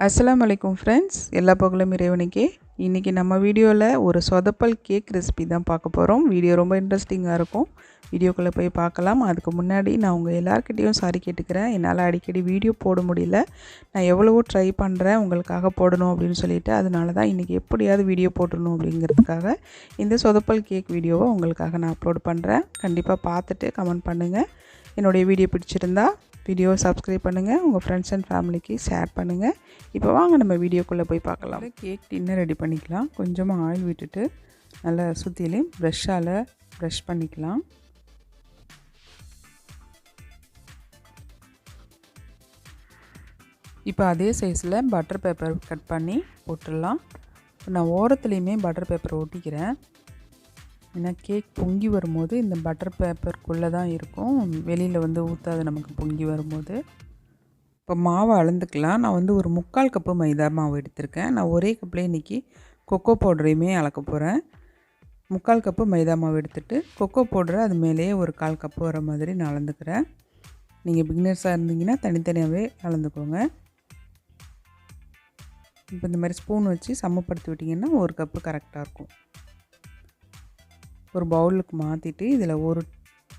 அஸ்ஸலாமு அலைக்கும் ஃப்ரெண்ட்ஸ், எல்லா புகழும் இறைவனுக்கே. இன்றைக்கி நம்ம வீடியோவில் ஒரு சொதப்பல் கேக் ரெசிபி தான் பார்க்க போகிறோம். வீடியோ ரொம்ப இன்ட்ரெஸ்டிங்காக இருக்கும். வீடியோக்குள்ளே போய் பார்க்கலாம். அதுக்கு முன்னாடி நான் உங்கள் எல்லாருக்கிட்டேயும் சாரி கேட்டுக்கிறேன். என்னால் அடிக்கடி வீடியோ போட முடியல. நான் எவ்வளவோ ட்ரை பண்ணுறேன் உங்களுக்காக போடணும் அப்படின்னு சொல்லிட்டு. அதனால தான் இன்றைக்கி எப்படியாவது வீடியோ போட்டுடணும் அப்படிங்கிறதுக்காக இந்த சொதப்பல் கேக் வீடியோவை உங்களுக்காக நான் அப்லோட் பண்ணுறேன். கண்டிப்பாக பார்த்துட்டு கமெண்ட் பண்ணுங்கள். என்னுடைய வீடியோ பிடிச்சிருந்தா வீடியோவை சப்ஸ்கிரைப் பண்ணுங்கள், உங்கள் ஃப்ரெண்ட்ஸ் அண்ட் ஃபேமிலிக்கு ஷேர் பண்ணுங்கள். இப்போ வாங்க நம்ம வீடியோக்குள்ளே போய் பார்க்கலாம். கேக் டின்னர் ரெடி பண்ணிக்கலாம். கொஞ்சமாக ஆயில் விட்டுட்டு நல்லா சுற்றிலையும் ப்ரெஷ்ஷால் ப்ரெஷ் பண்ணிக்கலாம். இப்போ அதே சைஸில் பட்டர் பேப்பர் கட் பண்ணி போட்டுடலாம். நான் ஓரத்துலேயுமே பட்டர் பேப்பர் ஒட்டிக்கிறேன். ஏன்னா கேக் பொங்கி வரும்போது இந்த பட்டர் பேப்பருக்குள்ளே தான் இருக்கும், வெளியில் வந்து ஊற்றாது நமக்கு பொங்கி வரும்போது. இப்போ மாவை அளந்துக்கலாம். நான் வந்து ஒரு 3/4 கப்பு மைதா மாவு எடுத்திருக்கேன். நான் ஒரே கப்லேயே இன்றைக்கி கொக்கோ பவுடரையுமே அளக்க போகிறேன். 3/4 கப்பு மைதா மாவு எடுத்துகிட்டு கொக்கோ பவுடரை அது மேலேயே ஒரு 1/4 கப்பு வர மாதிரி நான் அளந்துக்கிறேன். நீங்கள் பிகினர்ஸாக இருந்தீங்கன்னா தனித்தனியாகவே அளந்துக்கோங்க. இப்போ இந்த மாதிரி ஸ்பூன் வச்சு சமப்படுத்தி விட்டிங்கன்னா 1 கப்பு கரெக்டாக இருக்கும். ஒரு பவுலுக்கு மாற்றிட்டு இதில் 1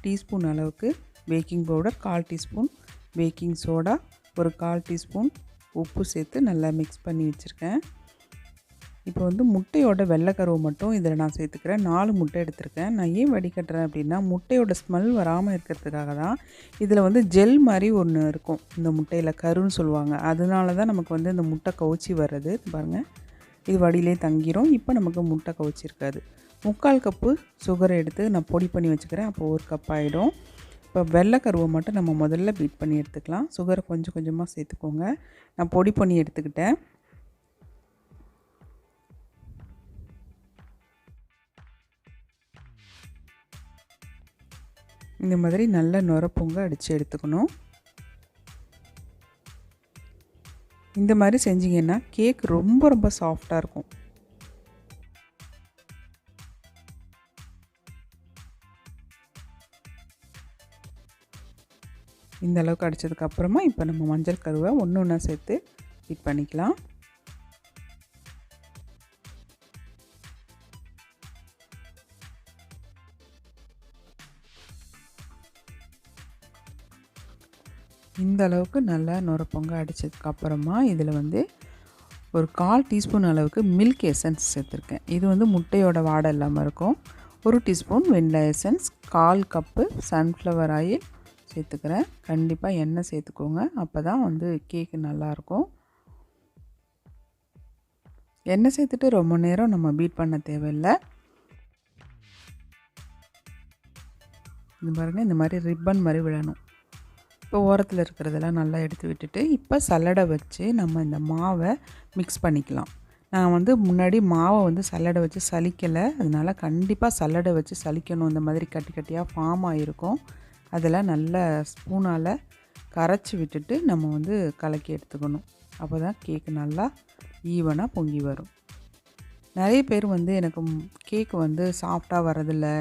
டீஸ்பூன் அளவுக்கு baking powder, 1/4 teaspoon baking soda, ஒரு 1/4 டீஸ்பூன் உப்பு சேர்த்து நல்லா மிக்ஸ் பண்ணி வச்சுருக்கேன். இப்போ வந்து முட்டையோட வெள்ளைக்கருவை மட்டும் இதில் நான் சேர்த்துக்கிறேன். 4 முட்டை எடுத்திருக்கேன். நான் ஏன் வடிகட்டுறேன் அப்படின்னா முட்டையோட ஸ்மெல் வராமல் இருக்கிறதுக்காக தான். இதில் வந்து ஜெல் மாதிரி ஒன்று இருக்கும் இந்த முட்டையில், கருன்னு சொல்லுவாங்க. அதனால தான் நமக்கு வந்து இந்த முட்டை கவுச்சி வர்றது. பாருங்கள், இது வடியிலே தங்கிரும். இப்போ நமக்கு முட்டை கவுச்சி இருக்காது. 3/4 கப்பு சுகரை எடுத்து நான் பொடி பண்ணி வச்சுக்கிறேன். அப்போ 1 கப் ஆகிடும். இப்போ வெள்ளைக்கருவை மட்டும் நம்ம முதல்ல பீட் பண்ணி எடுத்துக்கலாம். சுகரை கொஞ்சம் கொஞ்சமாக சேர்த்துக்கோங்க. நான் பொடி பண்ணி எடுத்துக்கிட்டேன். இந்த மாதிரி நல்ல நுரப்பொங்க அடித்து எடுத்துக்கணும். இந்த மாதிரி செஞ்சிங்கன்னா கேக் ரொம்ப ரொம்ப சாஃப்டாக இருக்கும். இந்த அளவுக்கு அடித்ததுக்கப்புறமா இப்போ நம்ம மஞ்சள் கருவை ஒன்று ஒன்றா சேர்த்து பீட் பண்ணிக்கலாம். இந்த அளவுக்கு நல்லா நுரப்பொங்க அடித்ததுக்கப்புறமா இதில் வந்து ஒரு 1/4 டீஸ்பூன் அளவுக்கு மில்க் எசன்ஸ் சேர்த்துருக்கேன். இது வந்து முட்டையோட வாடை இல்லாமல் இருக்கும். 1 teaspoon vanilla essence, 1/4 cup sunflower oil சேர்த்துக்கிறேன். கண்டிப்பாக எண்ணெய் சேர்த்துக்கோங்க, அப்போ தான் வந்து கேக்கு நல்லாயிருக்கும். எண்ணெய் சேர்த்துட்டு ரொம்ப நேரம் நம்ம பீட் பண்ண தேவையில்லை. இது பாருங்கள், இந்த மாதிரி ரிப்பன் மாதிரி விழணும். இப்போ ஓரத்தில் இருக்கிறதெல்லாம் நல்லா எடுத்து விட்டுட்டு இப்போ சல்லடை வச்சு நம்ம இந்த மாவை மிக்ஸ் பண்ணிக்கலாம். நான் வந்து முன்னாடி மாவை வந்து சல்லடை வச்சு சலிக்கலை, அதனால் கண்டிப்பாக சல்லடை வச்சு சலிக்கணும். இந்த மாதிரி கட்டி கட்டியாக ஃபார்ம் ஆகிருக்கும். அதில் நல்ல ஸ்பூனால் கரைச்சி விட்டுட்டு நம்ம வந்து கலக்கி எடுத்துக்கணும். அப்போ தான் கேக்கு நல்லா ஈவனாக பொங்கி வரும். நிறைய பேர் வந்து எனக்கு கேக்கு வந்து சாஃப்டாக வரதில்லை,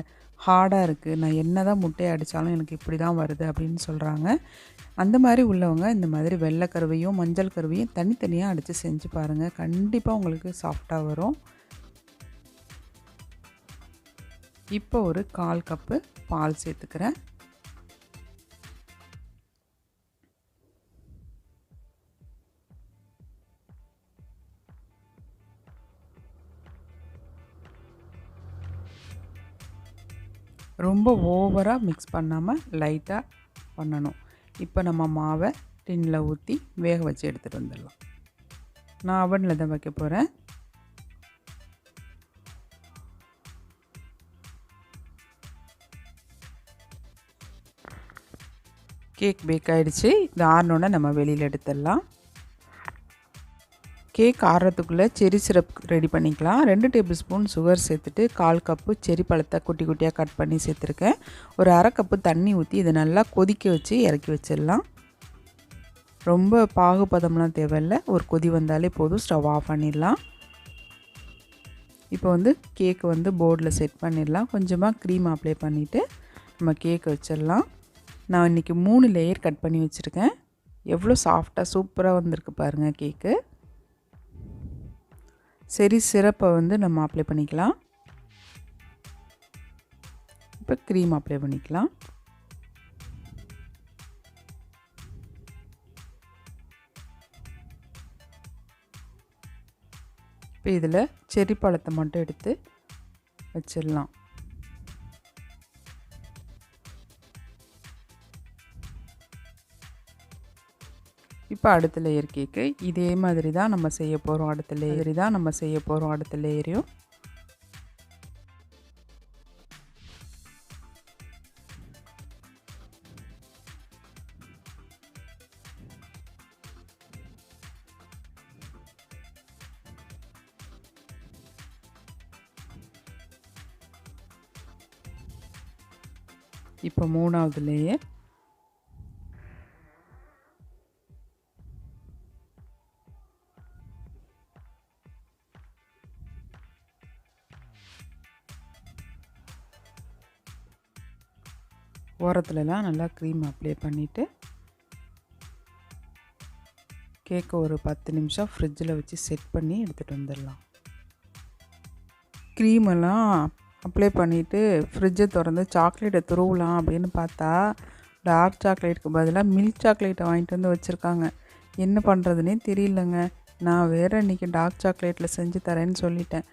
ஹார்டாக இருக்குது, நான் என்ன தான் முட்டையை அடித்தாலும் எனக்கு இப்படி தான் வருது அப்படின்னு சொல்கிறாங்க. அந்த மாதிரி உள்ளவங்க இந்த மாதிரி வெள்ளைக்கருவையும் மஞ்சள் கருவையும் தனித்தனியாக அடித்து செஞ்சு பாருங்கள். கண்டிப்பாக உங்களுக்கு சாஃப்டாக வரும். இப்போ ஒரு 1/4 கப்பு பால் சேர்த்துக்கிறேன். ரொம்ப ஓவராக மிக்ஸ் பண்ணாமல் லைட்டாக பண்ணணும். இப்போ நம்ம மாவை டின்னில் ஊற்றி வேக வச்சு எடுத்துகிட்டு வந்துடலாம். நான் அவனில் தான் வைக்க போகிறேன். கேக் பேக் ஆகிடுச்சு. இது ஆறினோடனே நம்ம வெளியில் எடுத்துடலாம். கேக் ஆறுறதுக்குள்ளே செரி சிரப் ரெடி பண்ணிக்கலாம். 2 டேபிள் ஸ்பூன் சுகர் சேர்த்துட்டு 1/4 கப்பு செரி பழத்தை குட்டி குட்டியாக கட் பண்ணி சேர்த்துருக்கேன். ஒரு 1/2 கப்பு தண்ணி ஊற்றி இதை நல்லா கொதிக்க வச்சு இறக்கி வச்சிடலாம். ரொம்ப பாகுபதம்லாம் தேவையில்லை, ஒரு கொதி வந்தாலே போதும். ஸ்டவ் ஆஃப் பண்ணிடலாம். இப்போ வந்து கேக்கு வந்து போர்டில் செட் பண்ணிடலாம். கொஞ்சமாக க்ரீம் அப்ளை பண்ணிவிட்டு நம்ம கேக்கை வச்சிடலாம். நான் இன்றைக்கி 3 லேயர் கட் பண்ணி வச்சுருக்கேன். எவ்வளோ சாஃப்டாக சூப்பராக வந்திருக்கு பாருங்கள் கேக்கு. சரி சிரப்பை வந்து நம்ம அப்ளை பண்ணிக்கலாம். இப்போ க்ரீம் அப்ளை பண்ணிக்கலாம். இப்போ இதில் செர்ரி பழத்தை மட்டும் எடுத்து வச்சிடலாம். இப்போ அடுத்த லேயர் கேக்கு இதே மாதிரி தான் நம்ம செய்ய போகிறோம். அடுத்த லேயரையும் இப்போ 3வது லேயர். ஓரத்துலலாம் நல்லா க்ரீம் அப்ளை பண்ணிவிட்டு கேக்கை ஒரு 10 நிமிஷம் ஃப்ரிட்ஜில் வச்சு செட் பண்ணி எடுத்துகிட்டு வந்துடலாம். க்ரீமெல்லாம் அப்ளை பண்ணிவிட்டு ஃப்ரிட்ஜை திறந்து சாக்லேட்டை துருவலாம் அப்படின்னு பார்த்தா டார்க் சாக்லேட்டுக்கு பதிலாக மில்க் சாக்லேட்டை வாங்கிட்டு வந்து வச்சுருக்காங்க. என்ன பண்ணுறதுனே தெரியலங்க. நான் வேறு இன்றைக்கி டார்க் சாக்லேட்டில் செஞ்சு தரேன்னு சொல்லிட்டேன்.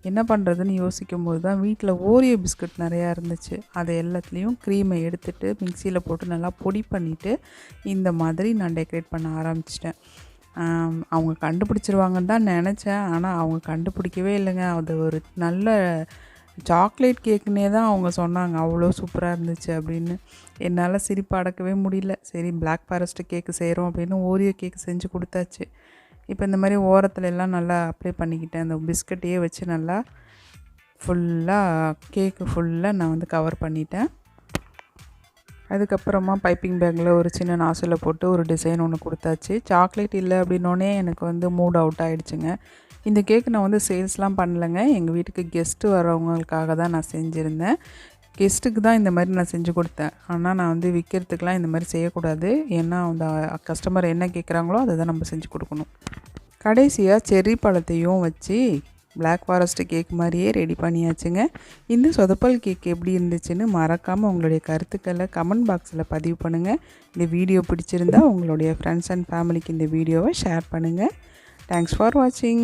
என்ன பண்ணுறதுன்னு யோசிக்கும்போது தான் வீட்டில் ஓரியோ பிஸ்கட் நிறையா இருந்துச்சு. அதை எல்லாத்துலேயும் க்ரீமை எடுத்துகிட்டு மிக்சியில் போட்டு நல்லா பொடி பண்ணிவிட்டு இந்த மாதிரி நான் டெக்கரேட் பண்ண ஆரம்பிச்சிட்டேன். அவங்க கண்டுபிடிச்சிருவாங்கன்னு தான் நினச்சேன். ஆனால் அவங்க கண்டுபிடிக்கவே இல்லைங்க. அது ஒரு நல்ல சாக்லேட் கேக்குன்னே தான் அவங்க சொன்னாங்க. அவ்வளோ சூப்பராக இருந்துச்சு அப்படின்னு. என்னால் சிரிப்பு அடக்கவே முடியல. சரி பிளாக் ஃபாரஸ்ட்டு கேக்கு செய்கிறோம் அப்படின்னு ஓரியோ கேக்கு செஞ்சு கொடுத்தாச்சு. இப்போ இந்த மாதிரி ஓரத்துல எல்லாம் நல்லா அப்ளை பண்ணிக்கிட்டேன். அந்த பிஸ்கட்டையே வச்சு நல்லா ஃபுல்லாக கேக்கு ஃபுல்லாக நான் வந்து கவர் பண்ணிட்டேன். அதுக்கப்புறமா பைப்பிங் பேக்கில் ஒரு சின்ன நாசில் போட்டு ஒரு டிசைன் ஒன்று கொடுத்தாச்சு. சாக்லேட் இல்லை அப்படின்னோடனே எனக்கு வந்து மூட் அவுட் ஆகிடுச்சுங்க. இந்த கேக்கு நான் வந்து சேல்ஸ்லாம் பண்ணலைங்க. எங்கள் வீட்டுக்கு கெஸ்ட்டு வரவங்களுக்காக தான் நான் செஞ்சுருந்தேன். கெஸ்ட்டுக்கு தான் இந்த மாதிரி நான் செஞ்சு கொடுத்தேன். ஆனால் நான் வந்து விற்கிறதுக்கெலாம் இந்த மாதிரி செய்யக்கூடாது. ஏன்னா அந்த கஸ்டமர் என்ன கேட்குறாங்களோ அதை தான் நம்ம செஞ்சு கொடுக்கணும். கடைசியாக செர்ரி பழத்தையும் வச்சு பிளாக் ஃபாரஸ்ட் கேக் மாதிரியே ரெடி பண்ணியாச்சுங்க. இந்த சொதப்பல் கேக் எப்படி இருந்துச்சுன்னு மறக்காமல் உங்களுடைய கருத்துக்களை கமெண்ட் பாக்ஸில் பதிவு பண்ணுங்கள். இந்த வீடியோ பிடிச்சிருந்தா உங்களுடைய ஃப்ரெண்ட்ஸ் அண்ட் ஃபேமிலிக்கு இந்த வீடியோவை ஷேர் பண்ணுங்கள். தேங்க்ஸ் ஃபார் வாட்சிங்.